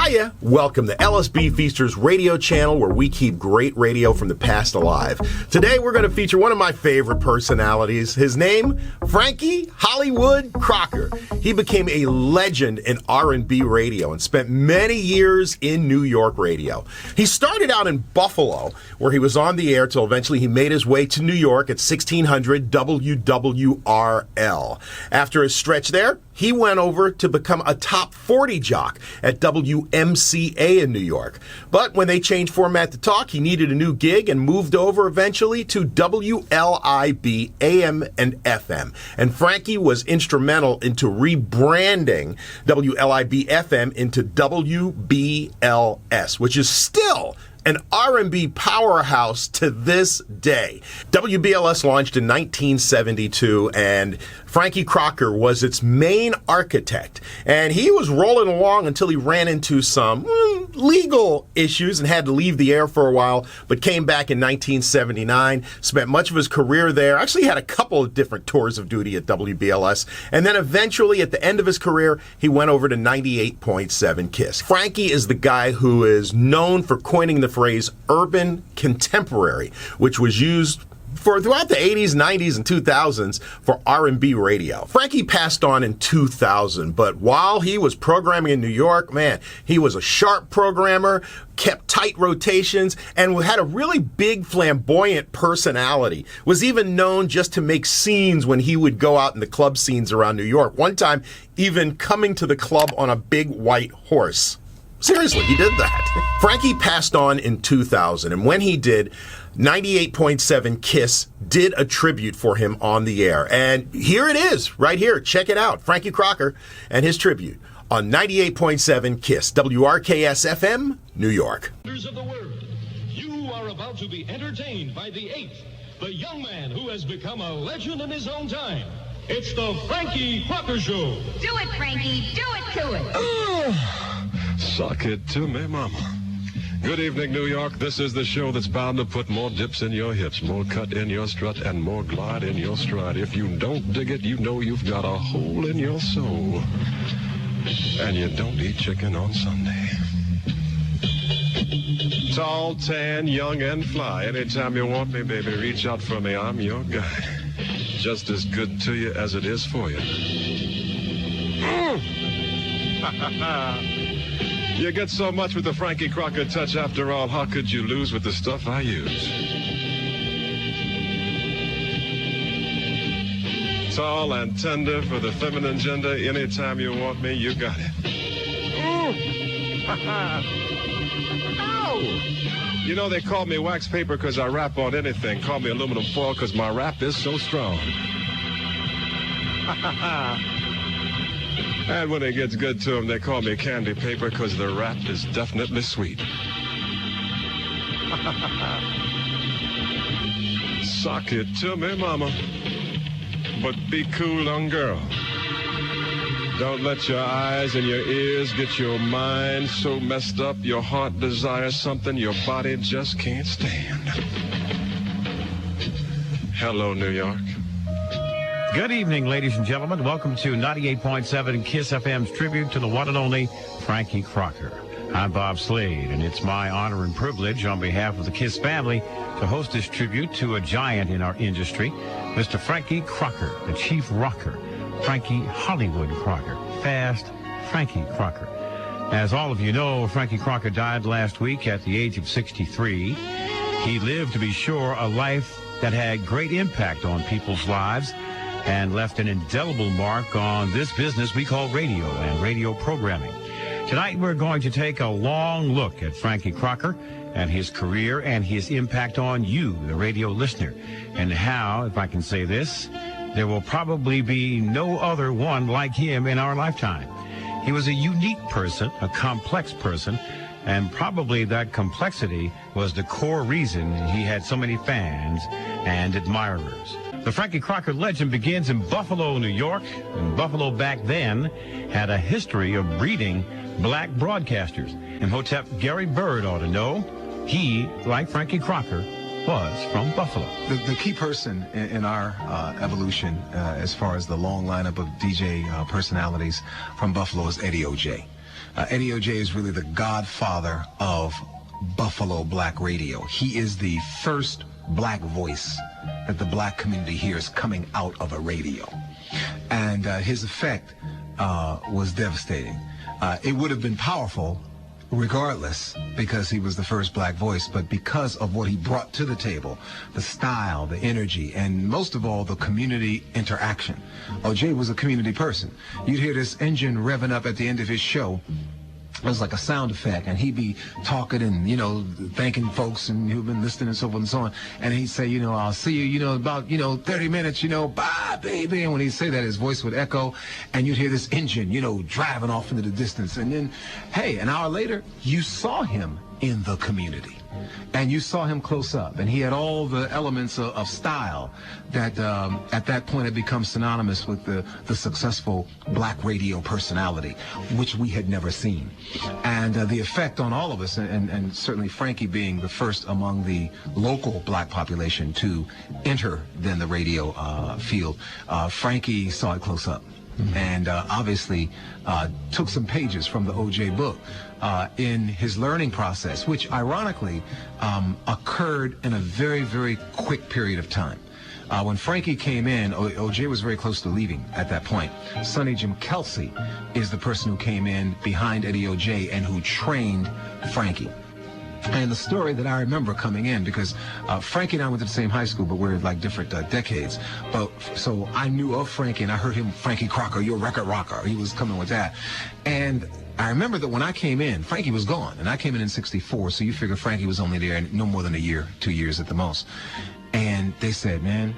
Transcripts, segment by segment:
Hiya! Welcome to LSB Feasters radio channel, where we keep great radio from the past alive. Today we're going to feature one of my favorite personalities. His name, Frankie Hollywood Crocker. He became a legend in R&B radio and spent many years in New York radio. He started out in Buffalo, where he was on the air till eventually he made his way to New York at 1600 WWRL. After a stretch there, he went over to become a top 40 jock at WMCA in New York. But when they changed format to talk, he needed a new gig and moved over eventually to WLIB AM and FM. And Frankie was instrumental into rebranding WLIB FM into WBLS, which is still an R&B powerhouse to this day. WBLS launched in 1972, and Frankie Crocker was its main architect. And he was rolling along until he ran into some legal issues and had to leave the air for a while, but came back in 1979, spent much of his career there, actually had a couple of different tours of duty at WBLS, and then eventually at the end of his career, he went over to 98.7 KISS. Frankie is the guy who is known for coining the phrase urban contemporary, which was used for throughout the 80s, 90s, and 2000s for R&B radio. Frankie passed on in 2000, but while he was programming in New York, man, he was a sharp programmer, kept tight rotations, and had a really big flamboyant personality. Was even known just to make scenes when he would go out in the club scenes around New York. One time, even coming to the club on a big white horse. Seriously, he did that. Frankie passed on in 2000, and when he did, 98.7 KISS did a tribute for him on the air. And here it is, right here. Check it out. Frankie Crocker and his tribute on 98.7 KISS, WRKS FM, New York. Of the world, you are about to be entertained by the eighth, the young man who has become a legend in his own time. It's the Frankie Crocker Show. Do it, Frankie. Do it to it. Suck it to me, mama. Good evening, New York. This is the show that's bound to put more dips in your hips, more cut in your strut, and more glide in your stride. If you don't dig it, you know you've got a hole in your soul. And you don't eat chicken on Sunday. Tall, tan, young, and fly. Anytime you want me, baby, reach out for me. I'm your guy. Just as good to you as it is for you. You get so much with the Frankie Crocker touch. After all, how could you lose with the stuff I use? Tall and tender for the feminine gender. Anytime you want me, you got it. Ow! You know, they call me wax paper because I rap on anything. Call me aluminum foil because my rap is so strong. And when it gets good to them, they call me candy paper because the rap is definitely sweet. Suck it to me, mama. But be cool, young girl. Don't let your eyes and your ears get your mind so messed up your heart desires something your body just can't stand. Hello, New York. Good evening, ladies and gentlemen. Welcome to 98.7 KISS FM's tribute to the one and only Frankie Crocker. I'm Bob Slade, and it's my honor and privilege on behalf of the KISS family to host this tribute to a giant in our industry, Mr. Frankie Crocker, the Chief Rocker, Frankie Hollywood Crocker, Fast Frankie Crocker. As all of you know, Frankie Crocker died last week at the age of 63. He lived, to be sure, a life that had great impact on people's lives and left an indelible mark on this business we call radio and radio programming. Tonight, we're going to take a long look at Frankie Crocker and his career and his impact on you, the radio listener, and how, if I can say this, there will probably be no other one like him in our lifetime. He was a unique person, a complex person, and probably that complexity was the core reason he had so many fans and admirers. The Frankie Crocker legend begins in Buffalo, New York, and Buffalo back then had a history of breeding black broadcasters. Imhotep Gary Bird ought to know he, like Frankie Crocker, was from Buffalo. The key person in our evolution, as far as the long lineup of DJ personalities from Buffalo, is Eddie O.J. Eddie O.J. is really the godfather of Buffalo black radio. He is the first black voice that the black community hears coming out of a radio. And his effect was devastating. It would have been powerful regardless, because he was the first black voice, but because of what he brought to the table, the style, the energy, and most of all, the community interaction. OJ was a community person. You'd hear this engine revving up at the end of his show. It was like a sound effect, and he'd be talking and, you know, thanking folks and who've been listening and so forth and so on. And he'd say, you know, I'll see you, you know, about, 30 minutes, bye, baby. And when he'd say that, his voice would echo, and you'd hear this engine, driving off into the distance. And then, hey, an hour later, you saw him in the community. And you saw him close up, and he had all the elements of style that at that point had become synonymous with the successful black radio personality, which we had never seen. And the effect on all of us, and certainly Frankie being the first among the local black population to enter then the radio field, Frankie saw it close up. And obviously took some pages from the OJ book in his learning process, which ironically occurred in a very, very quick period of time. When Frankie came in, OJ was very close to leaving at that point. Sonny Jim Kelsey is the person who came in behind Eddie OJ and who trained Frankie. And the story that I remember coming in, because Frankie and I went to the same high school, but we're like different decades. But so I knew of Frankie, and I heard him, Frankie Crocker, you're a record rocker. He was coming with that. And I remember that when I came in, Frankie was gone, and I came in '64. So you figure Frankie was only there no more than a year, 2 years at the most. And they said, man,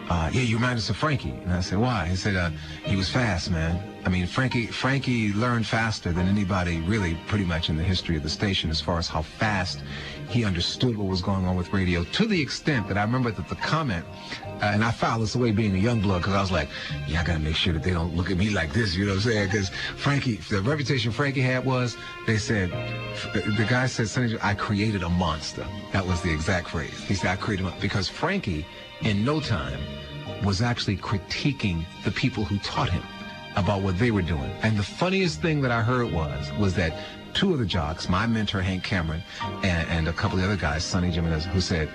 yeah, you remind us of Frankie. And I said, why? He said, he was fast, man. I mean, Frankie learned faster than anybody really pretty much in the history of the station as far as how fast he understood what was going on with radio, to the extent that I remember that the comment, and I filed this away being a young blood, because I was like, yeah, I got to make sure that they don't look at me like this, you know what I'm saying? Because Frankie, the reputation Frankie had was, they said, the guy said, Sonny, I created a monster. That was the exact phrase. He said, I created a monster. Because Frankie, in no time, was actually critiquing the people who taught him about what they were doing. And the funniest thing that I heard was that two of the jocks, my mentor Hank Cameron and a couple of the other guys, Sonny Jim, who said,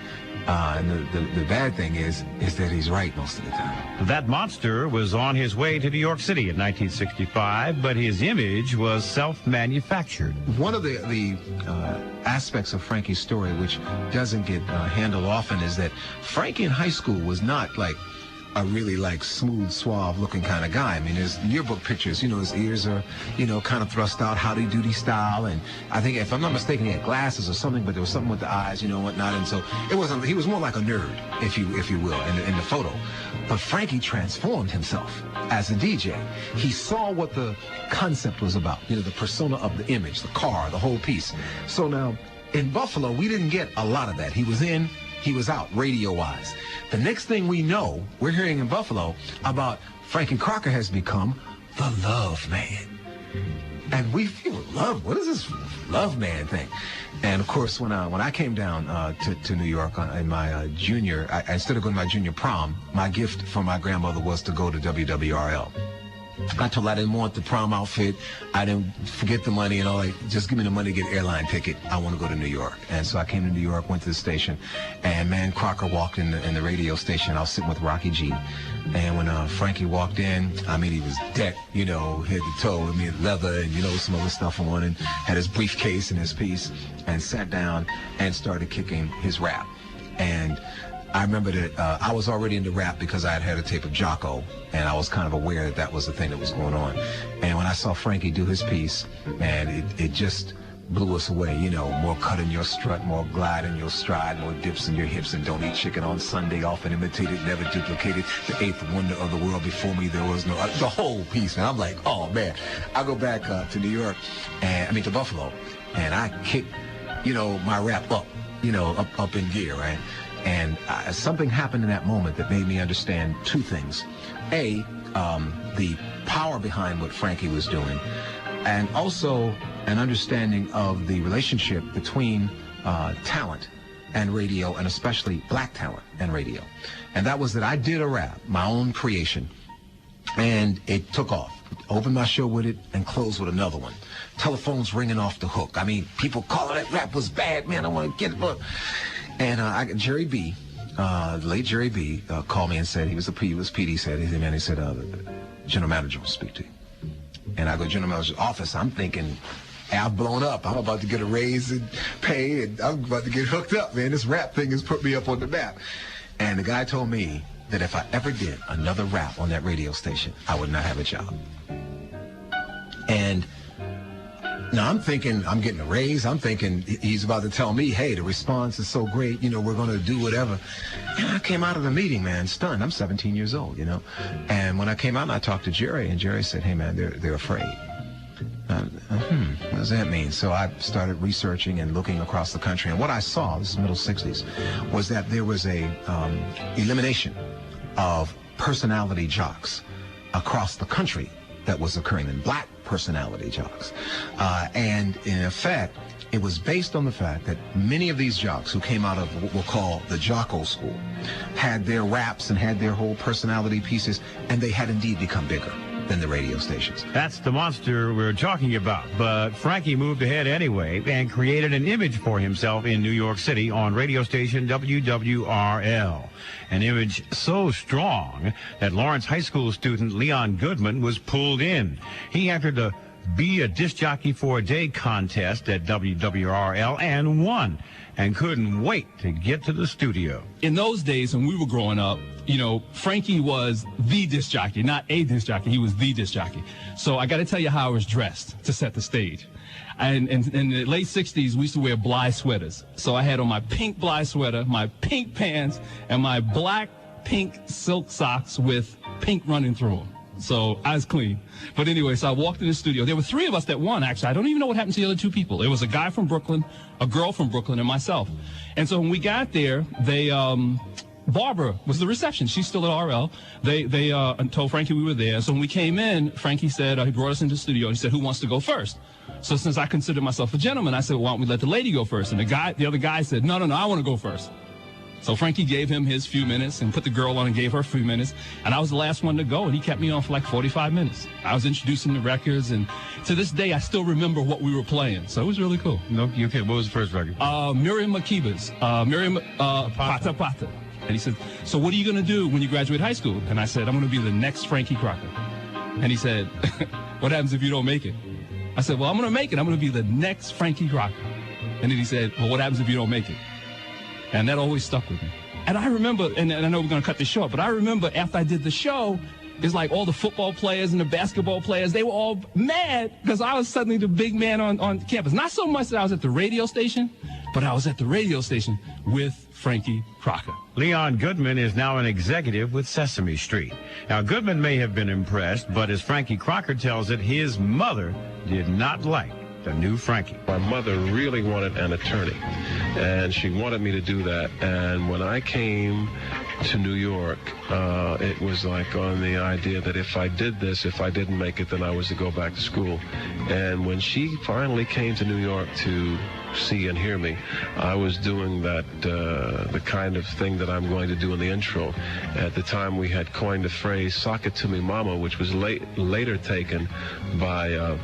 and the bad thing is that he's right most of the time. That monster was on his way to New York City in 1965, but his image was self-manufactured. One of the aspects of Frankie's story which doesn't get handled often is that Frankie in high school was not like a really like smooth, suave looking kind of guy. I mean, his yearbook pictures, his ears are, kind of thrust out, howdy doody style. And I think, if I'm not mistaken, he had glasses or something, but there was something with the eyes, whatnot. And so he was more like a nerd, if you will, in the photo. But Frankie transformed himself as a DJ. He saw what the concept was about, the persona of the image, the car, the whole piece. So now in Buffalo, we didn't get a lot of that. He was in, he was out, radio-wise. The next thing we know, we're hearing in Buffalo about Frankie Crocker has become the Love Man. And we feel love. What is this Love Man thing? And of course, when I came down to New York in my junior, instead of going to my junior prom, my gift from my grandmother was to go to WWRL. I told her I didn't want the prom outfit. I didn't forget the money and all that. Just give me the money to get an airline ticket. I want to go to New York. And so I came to New York, went to the station, and man, Crocker walked in the radio station. I was sitting with Rocky G. And when Frankie walked in, I mean, he was decked, head to toe. I mean, leather and, some other stuff on, and had his briefcase and his piece, and sat down and started kicking his rap. And I remember that I was already into rap because I had had a tape of Jocko, and I was kind of aware that that was the thing that was going on. And when I saw Frankie do his piece, man, it just blew us away. More cut in your strut, more glide in your stride, more dips in your hips, and don't eat chicken on Sunday, often imitated, never duplicated. The eighth wonder of the world, before me there was no, the whole piece. And I'm like, oh man. I go back to New York, to Buffalo, and I kick, my rap up, up in gear, right? And something happened in that moment that made me understand two things. A, the power behind what Frankie was doing, and also an understanding of the relationship between talent and radio, and especially black talent and radio. And that was that I did a rap, my own creation, and it took off. open my show with it, and close with another one. Telephones ringing off the hook. I mean, people calling that rap was bad, man. I want to get it. And Jerry B, late Jerry B, called me and said, he was PD, he said, general manager will speak to you. And I go to general manager's office. I'm thinking, I've blown up. I'm about to get a raise and pay, and I'm about to get hooked up, man. This rap thing has put me up on the map. And the guy told me that if I ever did another rap on that radio station, I would not have a job. And now I'm thinking I'm getting a raise. I'm thinking he's about to tell me, hey, the response is so great, you know, we're going to do whatever. And I came out of the meeting, man, stunned. I'm 17 years old, you know. And when I came out and I talked to Jerry, and Jerry said, hey, man, they're afraid. What does that mean? So I started researching and looking across the country. And what I saw, this is middle 60s, was that there was a elimination of personality jocks across the country that was occurring, in black personality jocks. And in effect, it was based on the fact that many of these jocks who came out of what we'll call the Jocko school had their raps and had their whole personality pieces, and they had indeed become bigger than the radio stations. That's the monster we're talking about. But Frankie moved ahead anyway and created an image for himself in New York City on radio station WWRL. An image so strong that Lawrence High School student Leon Goodman was pulled in. He entered the Be a Disc Jockey for a Day contest at WWRL and won, and couldn't wait to get to the studio. In those days when we were growing up, you know, Frankie was the disc jockey, not a disc jockey. He was the disc jockey. So I got to tell you how I was dressed to set the stage. And in the late 60s, we used to wear Bly sweaters. So I had on my pink Bly sweater, my pink pants, and my black pink silk socks with pink running through them. So I was clean. But anyway, so I walked in the studio. There were three of us that won, actually. I don't even know what happened to the other two people. It was a guy from Brooklyn, a girl from Brooklyn, and myself. And so when we got there, they Barbara was the reception. She's still at RL. They told Frankie we were there. So when we came in, Frankie said, he brought us into the studio, and he said, who wants to go first? So since I considered myself a gentleman, I said, well, why don't we let the lady go first? And the other guy said, no, I want to go first. So Frankie gave him his few minutes and put the girl on and gave her a few minutes. And I was the last one to go, and he kept me on for like 45 minutes. I was introducing the records, and to this day, I still remember what we were playing. So it was really cool. No, okay, what was the first record? Miriam Makiba's, Pata Pata. And he said, so what are you going to do when you graduate high school? And I said, I'm going to be the next Frankie Crocker. And he said, what happens if you don't make it? I said, well, I'm going to make it. I'm going to be the next Frankie Crocker. And then he said, well, what happens if you don't make it? And that always stuck with me. And I remember, and I know we're going to cut this short, but I remember after I did the show, it's like all the football players and the basketball players, they were all mad because I was suddenly the big man on campus. Not so much that I was at the radio station, but I was at the radio station with Frankie Crocker. Leon Goodman is now an executive with Sesame Street. Now, Goodman may have been impressed, but as Frankie Crocker tells it, his mother did not like the new Frankie. My mother really wanted an attorney, and she wanted me to do that. And when I came to New York, it was like on the idea that if I did this, if I didn't make it, then I was to go back to school. And when she finally came to New York to see and hear me, I was doing that, the kind of thing that I'm going to do in the intro. At the time, we had coined the phrase, "Sock it to me, mama," which was later taken by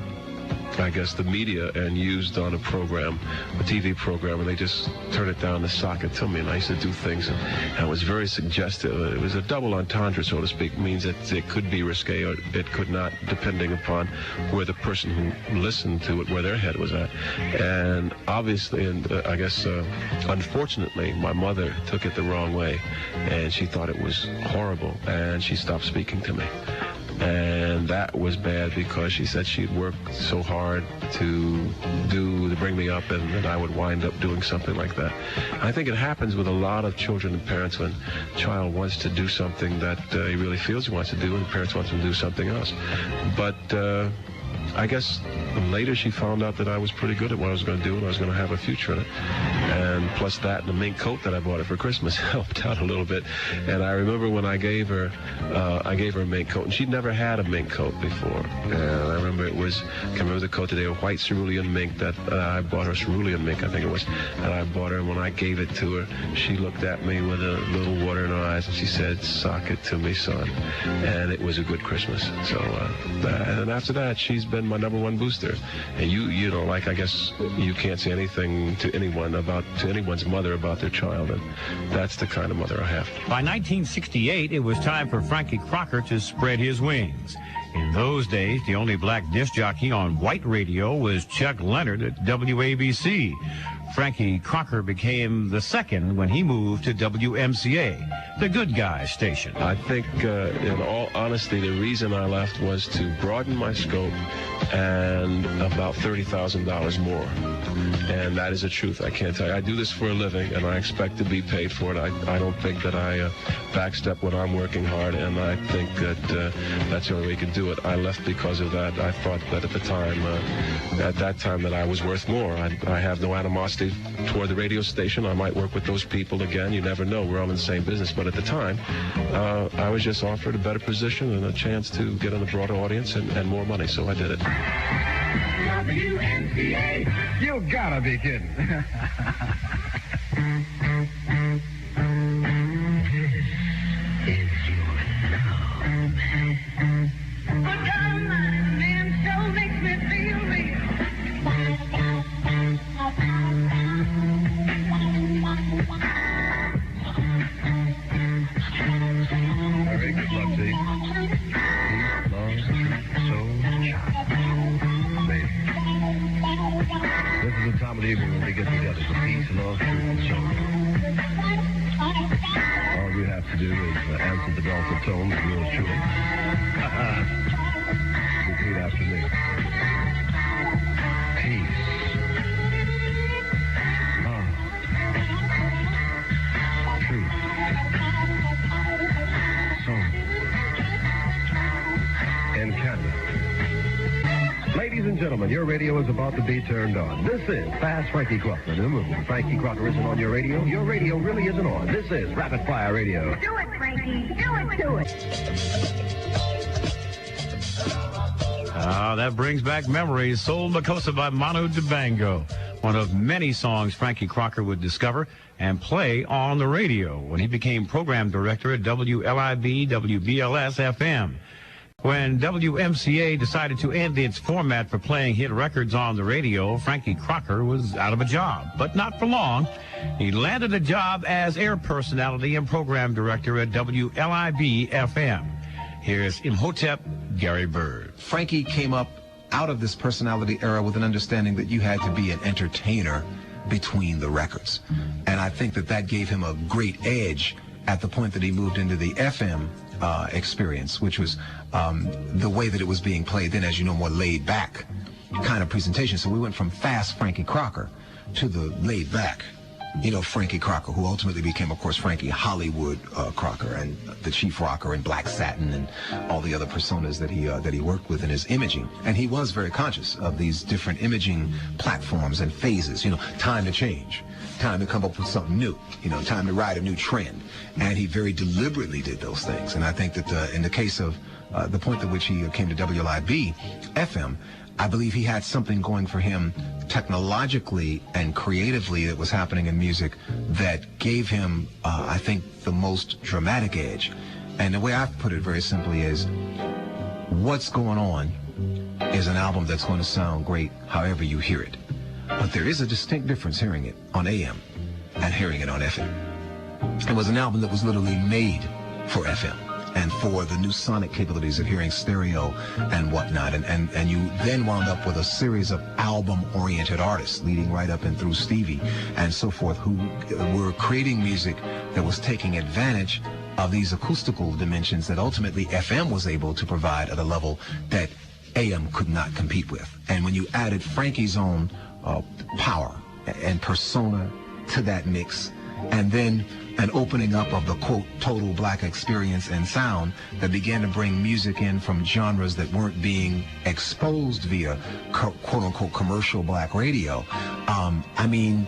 I guess the media and used on a program, a TV program, and they just turned it down to "sock it to me," and I used to do things, and it was very suggestive. It was a double entendre, so to speak, means that it could be risque or it could not, depending upon where the person who listened to it, where their head was at. And obviously, and I guess unfortunately, my mother took it the wrong way, and she thought it was horrible, and she stopped speaking to me. And that was bad because she said she'd worked so hard to bring me up, and then I would wind up doing something like that. I think it happens with a lot of children and parents when a child wants to do something that he really feels he wants to do, and the parents want him to do something else. But I guess later she found out that I was pretty good at what I was going to do, and I was going to have a future in it. And plus that, and the mink coat that I bought her for Christmas helped out a little bit. And I remember when I gave her a mink coat, and she'd never had a mink coat before. And I remember I can remember the coat today, a white cerulean mink that I bought her, cerulean mink, I think it was, and I bought her. And when I gave it to her, she looked at me with a little water in her eyes, and she said, "Sock it to me, son." And it was a good Christmas. So, and after that, she's been my #1 booster. And you know, like, I guess you can't say anything to anyone's mother about their child, and that's the kind of mother I have. By 1968, it was time for Frankie Crocker to spread his wings. In those days, the only black disc jockey on white radio was Chuck Leonard at WABC. Frankie Crocker became the second when he moved to WMCA, the good guys station. I think, in all honesty, the reason I left was to broaden my scope and about $30,000 more. And that is the truth. I can't tell you. I do this for a living, and I expect to be paid for it. I don't think that I backstep when I'm working hard, and I think that that's the only way you can do it. I left because of that. I thought that at that time, that I was worth more. I have no animosity toward the radio station. I might work with those people again. You never know. We're all in the same business. But at the time, I was just offered a better position and a chance to get on a broader audience and more money, so I did it. WNCA, you gotta be kidding. Very good luck to you. Peace, love, soul, child. Baby. This is the time of the evening when we get together for peace, love, truth, and soul. All you have to do is answer the dulcet tones of yours truly. Repeat after me. Peace. Love. Truth. Soul. And Canada. Ladies and gentlemen, your radio is about to be turned on. This is Fast Frankie Crocker. Remember, when Frankie Crocker isn't on your radio really isn't on. This is Rapid Fire Radio. Do it, Frankie. Do it. That brings back memories. Soul Makossa by Manu Dibango, one of many songs Frankie Crocker would discover and play on the radio when he became program director at WLIB WBLS FM. When WMCA decided to end its format for playing hit records on the radio, Frankie Crocker was out of a job, but not for long. He landed a job as air personality and program director at WLIB FM. Here's Imhotep Gary Bird. Frankie came up out of this personality era with an understanding that you had to be an entertainer between the records. And I think that gave him a great edge at the point that he moved into the FM experience, which was the way that it was being played then, as you know, more laid back kind of presentation. So we went from fast Frankie Crocker to the laid back, Frankie Crocker, who ultimately became, of course, Frankie Hollywood Crocker and the Chief Rocker and Black Satin and all the other personas that he worked with in his imaging. And he was very conscious of these different imaging platforms and phases, time to change, time to come up with something new, time to ride a new trend. And he very deliberately did those things. And I think that in the case of the point at which he came to WLIB FM, I believe he had something going for him technologically and creatively that was happening in music that gave him, I think, the most dramatic edge. And the way I've put it very simply is, What's Going On is an album that's going to sound great however you hear it. But there is a distinct difference hearing it on AM and hearing it on FM. It was an album that was literally made for FM and for the new sonic capabilities of hearing stereo and whatnot. And you then wound up with a series of album-oriented artists leading right up and through Stevie and so forth, who were creating music that was taking advantage of these acoustical dimensions that ultimately FM was able to provide at a level that AM could not compete with. And when you added Frankie's own power and persona to that mix, and then an opening up of the, quote, total black experience and sound that began to bring music in from genres that weren't being exposed via, quote unquote, commercial black radio. I mean,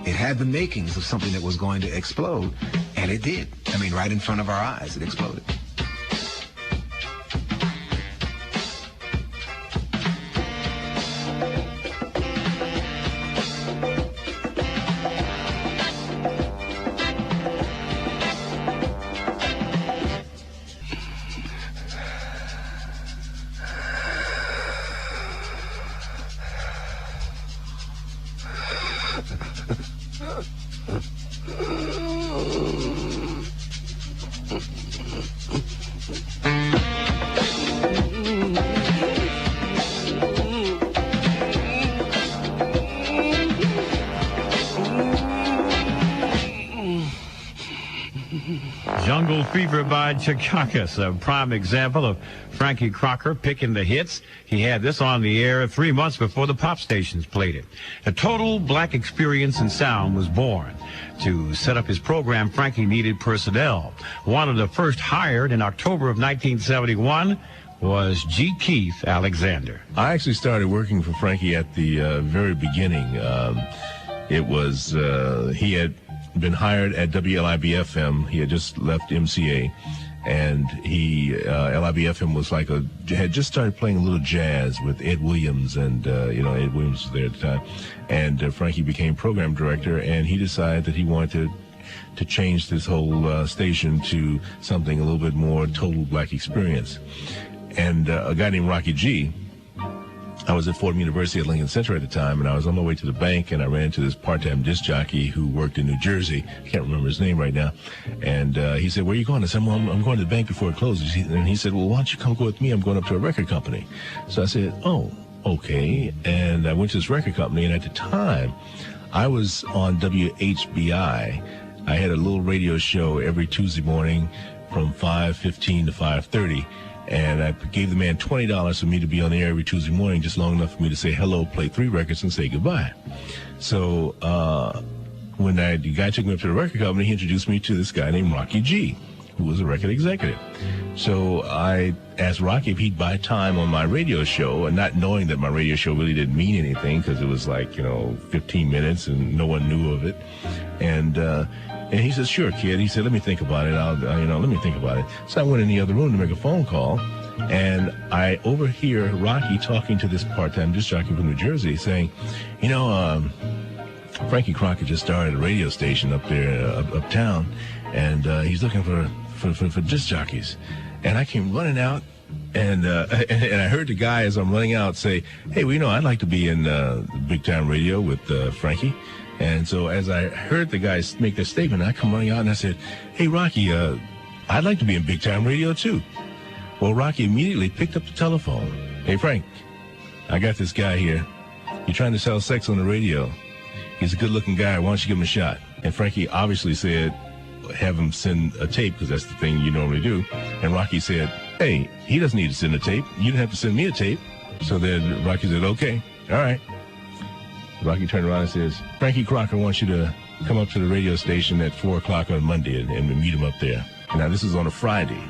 it had the makings of something that was going to explode, and it did. I mean, right in front of our eyes, it exploded. Jungle Fever by Chakakis, a prime example of Frankie Crocker picking the hits. He had this on the air 3 months before the pop stations played it. A total black experience and sound was born. To set up his program, Frankie needed personnel. One of the first hired in October of 1971 was G. Keith Alexander. I actually started working for Frankie at the very beginning. He had been hired at WLIB-FM. He had just left MCA, and LIB-FM was had just started playing a little jazz with Ed Williams, and Ed Williams was there at the time, and Frankie became program director, and he decided that he wanted to change this whole station to something a little bit more total black experience. And a guy named Rocky G, I was at Fordham University at Lincoln Center at the time, and I was on my way to the bank, and I ran into this part-time disc jockey who worked in New Jersey. I can't remember his name right now. And he said, "Where are you going?" I said, "Well, I'm going to the bank before it closes." And he said, "Well, why don't you come go with me? I'm going up to a record company." So I said, "Oh, okay." And I went to this record company, and at the time, I was on WHBI. I had a little radio show every Tuesday morning from 5:15 to 5:30. And I gave the man $20 for me to be on the air every Tuesday morning, just long enough for me to say hello, play 3 records, and say goodbye. So when the guy took me up to the record company, he introduced me to this guy named Rocky G, who was a record executive. So I asked Rocky if he'd buy time on my radio show, and not knowing that my radio show really didn't mean anything, because it was 15 minutes and no one knew of it. And he said, "Sure, kid." He said, "Let me think about it. Let me think about it." So I went in the other room to make a phone call, and I overhear Rocky talking to this part-time disc jockey from New Jersey, saying, Frankie Crocker just started a radio station up there, uptown, and he's looking for disc jockeys. And I came running out, and I heard the guy as I'm running out say, "Hey, I'd like to be in big time radio with Frankie." And so as I heard the guys make that statement, I come running out and I said, "Hey, Rocky, I'd like to be in big time radio too." Well, Rocky immediately picked up the telephone. "Hey, Frank, I got this guy here. You're trying to sell sex on the radio. He's a good looking guy. Why don't you give him a shot?" And Frankie obviously said, "Have him send a tape, because that's the thing you normally do." And Rocky said, "Hey, he doesn't need to send a tape. You didn't have to send me a tape." So then Rocky said, "Okay, all right." Rocky turned around and says, "Frankie Crocker wants you to come up to the radio station at 4 o'clock on Monday and meet him up there." Now, this was on a Friday.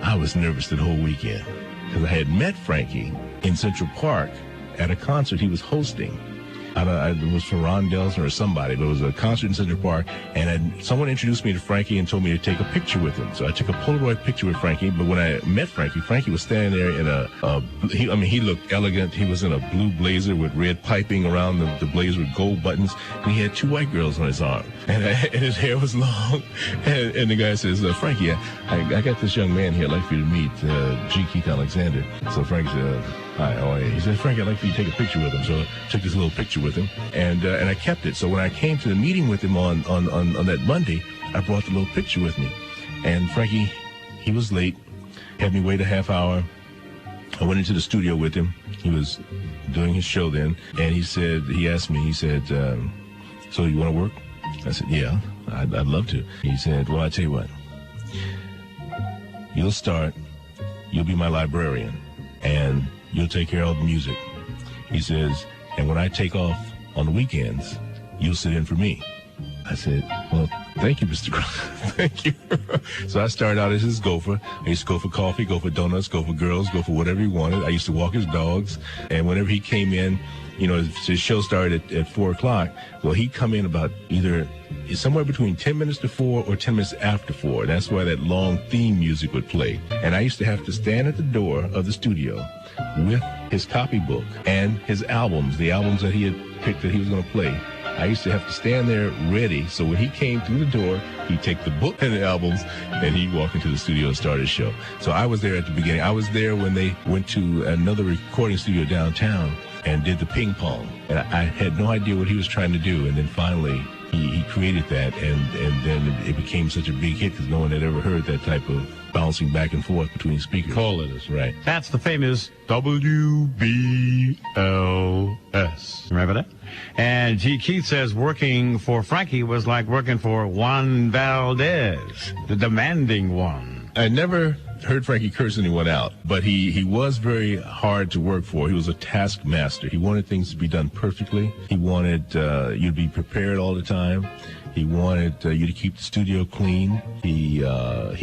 I was nervous the whole weekend because I had met Frankie in Central Park at a concert he was hosting. It was for Ron Delson or somebody, but it was a concert in Central Park, and someone introduced me to Frankie and told me to take a picture with him. So I took a Polaroid picture with Frankie, but when I met Frankie was standing there in he looked elegant. He was in a blue blazer with red piping around the blazer with gold buttons, and he had 2 white girls on his arm, and his hair was long. And the guy says, "Frankie, I got this young man here I'd like for you to meet, G. Keith Alexander." So Frankie said, "Hi, how are you?" He said, "Frankie, I'd like for you to take a picture with him." So I took this little picture with him, and I kept it. So when I came to the meeting with him on that Monday, I brought the little picture with me. And Frankie, he was late, had me wait a half hour. I went into the studio with him. He was doing his show then, and he asked me, "So you want to work?" I said, "Yeah, I'd love to." He said, "Well, I tell you what, you'll be my librarian, and you'll take care of all the music." He says, "And when I take off on the weekends, you'll sit in for me." I said, well, thank you, Mr. Crocker. Thank you. So I started out as his gopher. I used to go for coffee, go for donuts, go for girls, go for whatever he wanted. I used to walk his dogs. And whenever he came in, you know, his show started at 4 o'clock. Well, he'd come in about either somewhere between 10 minutes to 4 or 10 minutes after 4. That's why that long theme music would play. And I used to have to stand at the door of the studio with his copybook and his albums, the albums that he had picked that he was going to play. I used to have to stand there ready, so when he came through the door, he'd take the book and the albums, and he'd walk into the studio and start his show. So I was there at the beginning. I was there when they went to another recording studio downtown and did the ping pong. And I had no idea what he was trying to do, and then finally he created that, and then it became such a big hit because no one had ever heard that type of bouncing back and forth between speakers. Call it is. Right. That's the famous WBLS. Remember that? And G. Keith says working for Frankie was like working for Juan Valdez, the demanding one. I never heard Frankie curse anyone out, but he was very hard to work for. He was a taskmaster. He wanted things to be done perfectly. He wanted you to be prepared all the time. He wanted you to keep the studio clean. He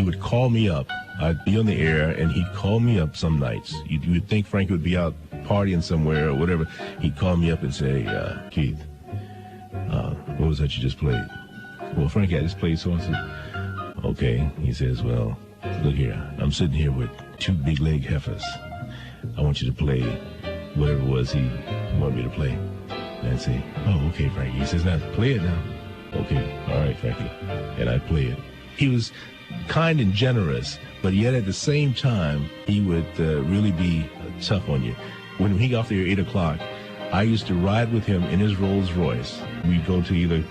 would call me up. I'd be on the air, and he'd call me up some nights. You would think Frankie would be out partying somewhere or whatever. He'd call me up and say, Keith, what was that you just played? Well, Frankie, I just played so-and-so. Okay. He says, well, look here. I'm sitting here with 2 big leg heifers. I want you to play whatever it was he wanted me to play. And I'd say, oh, okay, Frankie. He says, now, play it now. Okay, all right, Frankie. And I'd play it. He was kind and generous, but yet at the same time, he would really be tough on you. When he got off there at 8 o'clock, I used to ride with him in his Rolls Royce. We'd go to either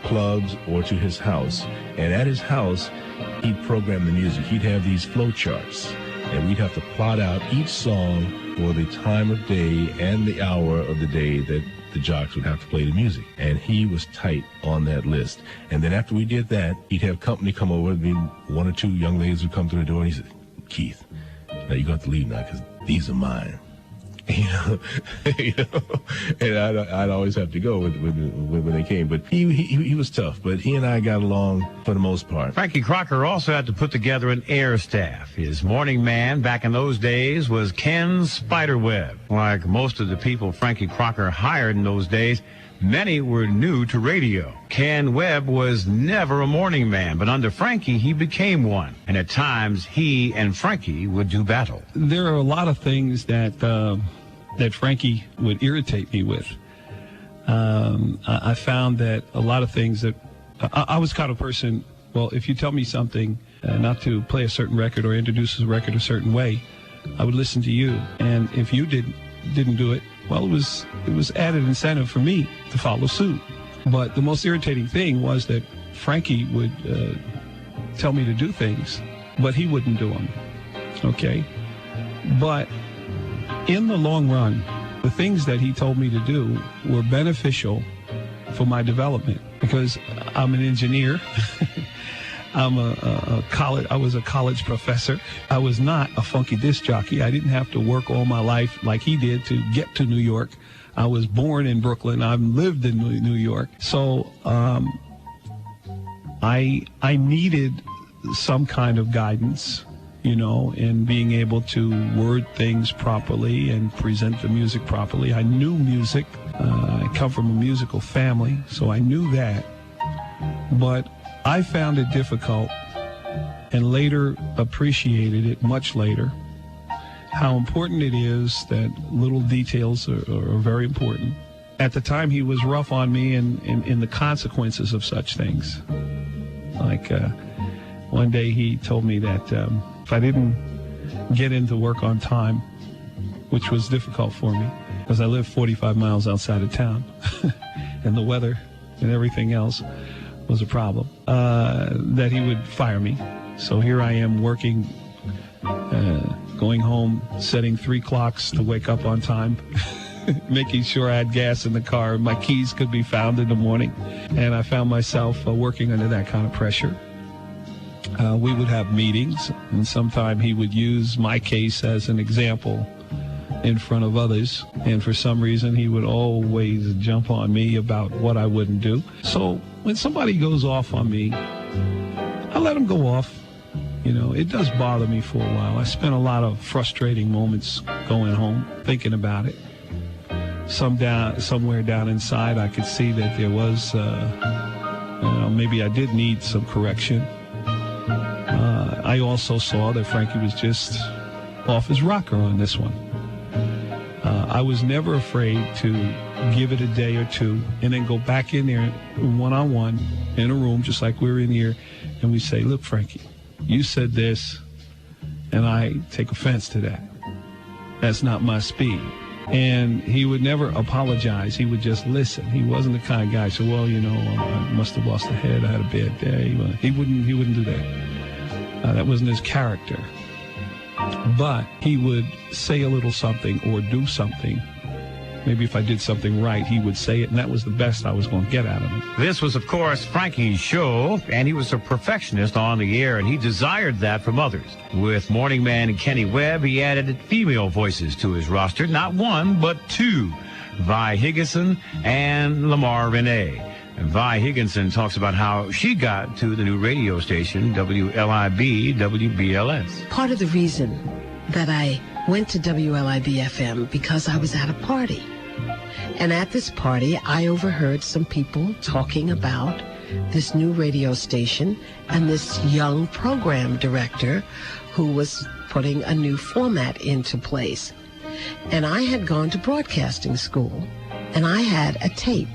clubs or to his house. And at his house, he'd program the music. He'd have these flow charts, and we'd have to plot out each song for the time of day and the hour of the day that the jocks would have to play the music. And he was tight on that list. And then after we did that, he'd have company come over. There'd be 1 or 2 young ladies would come through the door, and he said, Keith, now you got to leave now because these are mine. You know, and I'd always have to go when they came. But he was tough, but he and I got along for the most part. Frankie Crocker also had to put together an air staff. His morning man back in those days was Ken Webb. Like most of the people Frankie Crocker hired in those days, many were new to radio. Ken Webb was never a morning man, but under Frankie, he became one. And at times, he and Frankie would do battle. There are a lot of things that Frankie would irritate me with. I found that a lot of things that I was kind of person, well, if you tell me something, not to play a certain record or introduce a record a certain way, I would listen to you. And if you didn't do it, well, it was added incentive for me to follow suit. But the most irritating thing was that Frankie would tell me to do things, but he wouldn't do them. Okay? But in the long run, the things that he told me to do were beneficial for my development because I'm an engineer. I was a college professor. I was not a funky disc jockey. I didn't have to work all my life like he did to get to New York. I was born in Brooklyn. I've lived in New York. So I needed some kind of guidance, you know, in being able to word things properly and present the music properly. I knew music. I come from a musical family, so I knew that. But I found it difficult and later appreciated it much later, how important it is that little details are very important. At the time, he was rough on me in the consequences of such things. Like one day he told me that if I didn't get into work on time, which was difficult for me because I live 45 miles outside of town and the weather and everything else was a problem, that he would fire me. So here I am working, going home, setting 3 clocks to wake up on time, making sure I had gas in the car, my keys could be found in the morning. And I found myself working under that kind of pressure. We would have meetings, and sometime he would use my case as an example in front of others. And for some reason, he would always jump on me about what I wouldn't do. So when somebody goes off on me, I let them go off. You know, it does bother me for a while. I spent a lot of frustrating moments going home, thinking about it. Somewhere down inside, I could see that there was, maybe I did need some correction. I also saw that Frankie was just off his rocker on this one. I was never afraid to give it a day or two and then go back in there one-on-one in a room, just like we were in here, and we say, look, Frankie, you said this, and I take offense to that. That's not my speed. And he would never apologize. He would just listen. He wasn't the kind of guy who said, well, you know, I must have lost a head. I had a bad day. He wouldn't do that. That wasn't his character. But he would say a little something or do something. Maybe if I did something right, he would say it, and that was the best I was going to get out of him. This was, of course, Frankie's show, and he was a perfectionist on the air, and he desired that from others. With Morning Man and Ken Webb, he added female voices to his roster, not one, but two, Vi Higginson and Lamar Renee. And Vi Higginson talks about how she got to the new radio station, WLIB, WBLS. Part of the reason that I went to WLIB-FM because I was at a party. And at this party, I overheard some people talking about this new radio station and this young program director who was putting a new format into place. And I had gone to broadcasting school, and I had a tape.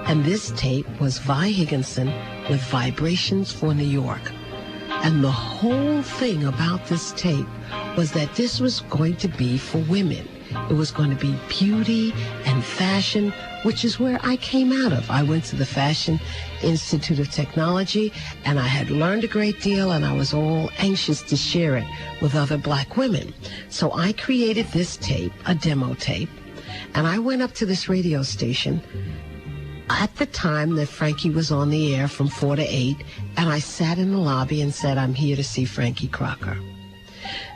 And this tape was Vi Higginson with Vibrations for New York. And the whole thing about this tape was that this was going to be for women. It was going to be beauty and fashion, which is where I came out of. I went to the Fashion Institute of Technology, and I had learned a great deal, and I was all anxious to share it with other black women. So I created this tape, a demo tape, and I went up to this radio station at the time that Frankie was on the air from 4 to 8, and I sat in the lobby and said, I'm here to see Frankie Crocker.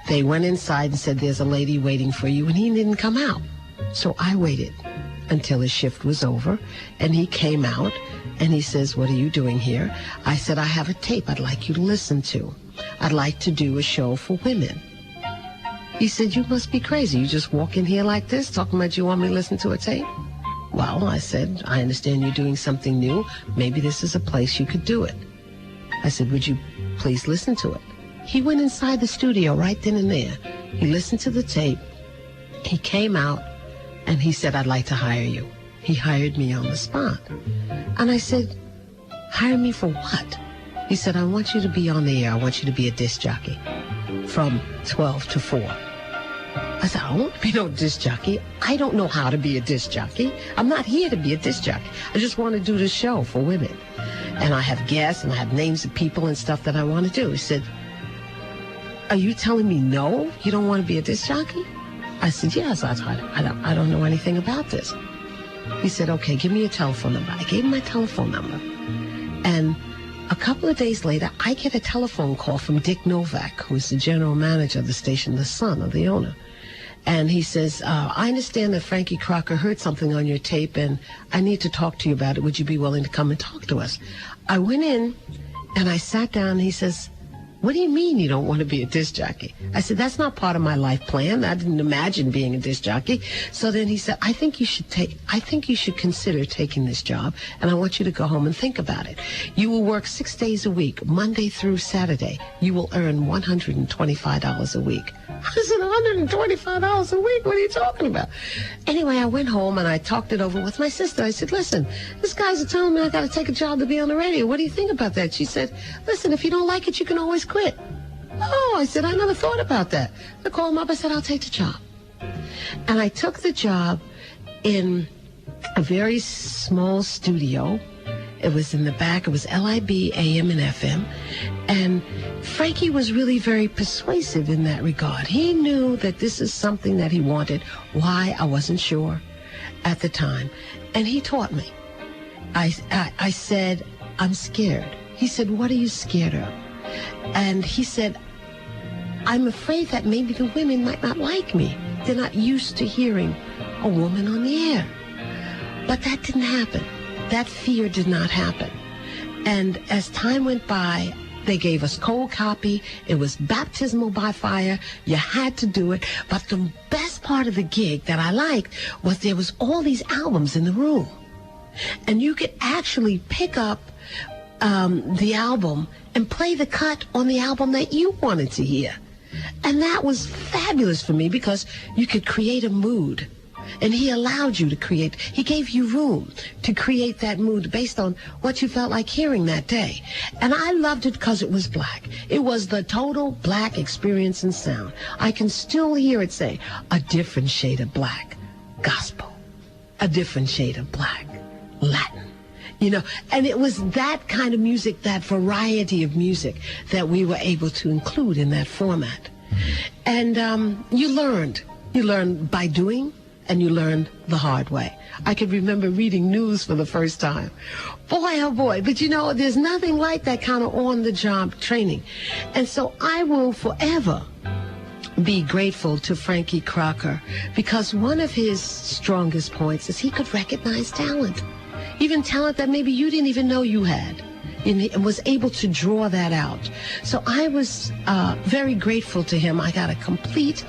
They went inside and said, there's a lady waiting for you, and he didn't come out. So I waited until his shift was over, and he came out, and he says, what are you doing here? I said, I have a tape I'd like you to listen to. I'd like to do a show for women. He said, you must be crazy. You just walk in here like this, talking about you want me to listen to a tape? Well, I said, I understand you're doing something new. Maybe this is a place you could do it. I said, would you please listen to it? He went inside the studio right then and there. He listened to the tape. He came out, and he said, I'd like to hire you. He hired me on the spot. And I said, hire me for what? He said, I want you to be on the air. I want you to be a disc jockey from 12 to 4. I said, I don't want to be no disc jockey. I don't know how to be a disc jockey. I'm not here to be a disc jockey. I just want to do the show for women. And I have guests, and I have names of people and stuff that I want to do. He said, are you telling me no? You don't want to be a disc jockey? I said, yes. I don't know anything about this. He said, okay, give me your telephone number. I gave him my telephone number. And a couple of days later, I get a telephone call from Dick Novak, who's the general manager of the station, the son of the owner. And he says, I understand that Frankie Crocker heard something on your tape, and I need to talk to you about it. Would you be willing to come and talk to us? I went in, and I sat down, and he says, what do you mean you don't want to be a disc jockey? I said, that's not part of my life plan. I didn't imagine being a disc jockey. So then he said, I think you should consider taking this job, and I want you to go home and think about it. You will work 6 days a week, Monday through Saturday. You will earn $125 a week. I said, $125 a week? What are you talking about? Anyway, I went home, and I talked it over with my sister. I said, listen, this guy's telling me I got to take a job to be on the radio. What do you think about that? She said, listen, if you don't like it, you can always quit. Oh, I said, I never thought about that. I called him up. I said, I'll take the job. And I took the job in a very small studio. It was in the back. It was LIB, AM, and FM. And Frankie was really very persuasive in that regard. He knew that this is something that he wanted. Why? I wasn't sure at the time. And he taught me. I said, I'm scared. He said, what are you scared of? And he said, I'm afraid that maybe the women might not like me. They're not used to hearing a woman on the air. But that didn't happen. That fear did not happen. And as time went by, they gave us cold copy. It was baptismal by fire. You had to do it. But the best part of the gig that I liked was there was all these albums in the room. And you could actually pick up the album and play the cut on the album that you wanted to hear. And that was fabulous for me because you could create a mood. And he allowed you to create, he gave you room to create that mood based on what you felt like hearing that day. And I loved it because it was black. It was the total black experience and sound. I can still hear it say, a different shade of black, gospel, a different shade of black, Latin. You know, and it was that kind of music, that variety of music that we were able to include in that format. And you learned by doing, and you learned the hard way. I can remember reading news for the first time. Boy, oh boy. But you know, there's nothing like that kind of on-the-job training. And so I will forever be grateful to Frankie Crocker because one of his strongest points is he could recognize talent. Even talent that maybe you didn't even know you had. And was able to draw that out. So I was very grateful to him. I got a complete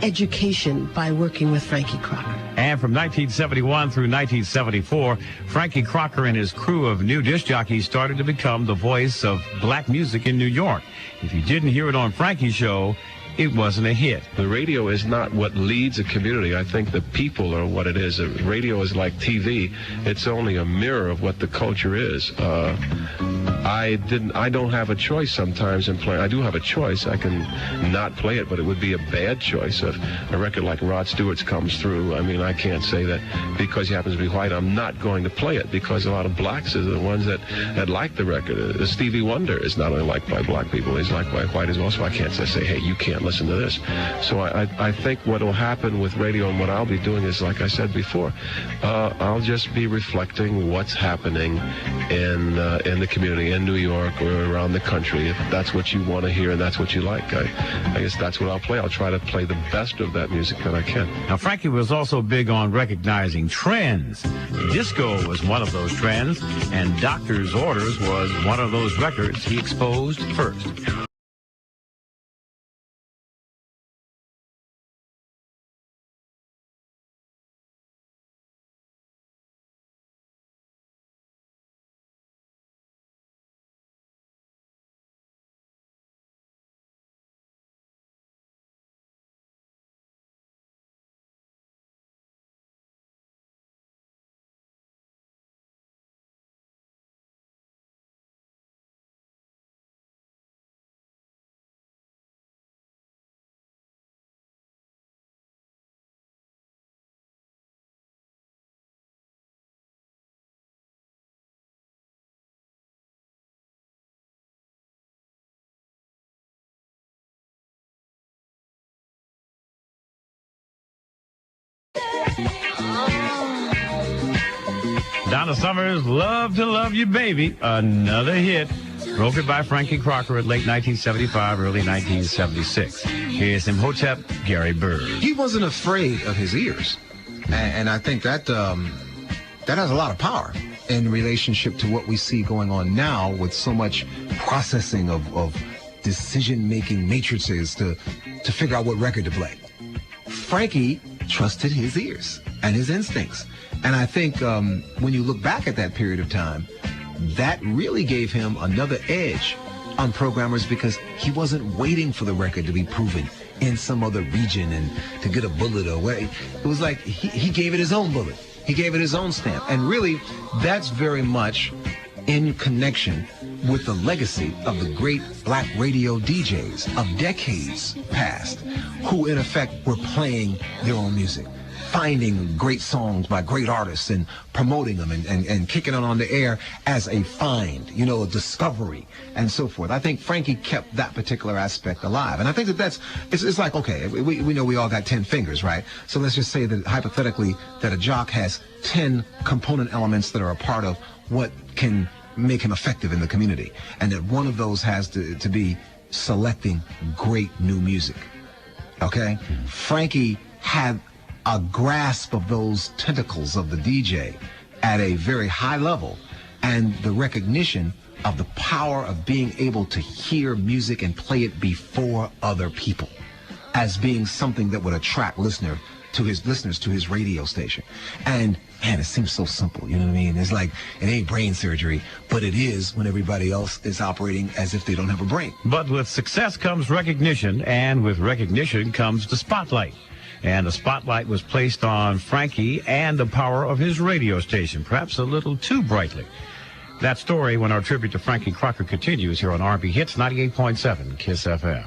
education by working with Frankie Crocker. And from 1971 through 1974, Frankie Crocker and his crew of new disc jockeys started to become the voice of black music in New York. If you didn't hear it on Frankie's show, it wasn't a hit. The radio is not what leads a community. I think the people are what it is. Radio is like TV. It's only a mirror of what the culture is. I don't have a choice sometimes in playing. I do have a choice. I can not play it, but it would be a bad choice if a record like Rod Stewart's comes through. I mean, I can't say that because he happens to be white, I'm not going to play it because a lot of blacks are the ones that like the record. Stevie Wonder is not only liked by black people, he's liked by white as well, so I can't just say, hey, you can't listen to this. So I think what will happen with radio and what I'll be doing is, like I said before, I'll just be reflecting what's happening in the community in New York or around the country. If that's what you want to hear and that's what you like, I guess that's what I'll play. I'll try to play the best of that music that I can. Now, Frankie was also big on recognizing trends. Disco was one of those trends, and Doctor's Orders was one of those records he exposed first. Donna Summer's Love to Love You Baby, another hit, brokered by Frankie Crocker at late 1975, early 1976. Here's Imhotep Gary Bird. He wasn't afraid of his ears. And I think that that has a lot of power in relationship to what we see going on now with so much processing of decision-making matrices to figure out what record to play. Frankie trusted his ears and his instincts. And I think when you look back at that period of time, that really gave him another edge on programmers because he wasn't waiting for the record to be proven in some other region and to get a bullet away. It was like he gave it his own bullet. He gave it his own stamp. And really, that's very much in connection with the legacy of the great black radio DJs of decades past who, in effect, were playing their own music, finding great songs by great artists and promoting them and kicking it on the air as a find, you know, a discovery and so forth. I think Frankie kept that particular aspect alive. And I think it's like, okay, we know we all got 10 fingers, right? So let's just say that hypothetically that a jock has 10 component elements that are a part of what can make him effective in the community. And that one of those has to be selecting great new music. Okay? Frankie had a grasp of those tentacles of the DJ at a very high level, and the recognition of the power of being able to hear music and play it before other people as being something that would attract listeners to his radio station. And man, it seems so simple, you know what I mean? It's like, it ain't brain surgery, but it is when everybody else is operating as if they don't have a brain. But with success comes recognition, and with recognition comes the spotlight. And the spotlight was placed on Frankie and the power of his radio station, perhaps a little too brightly. That story, when our tribute to Frankie Crocker continues here on R&B Hits 98.7 KISS FM.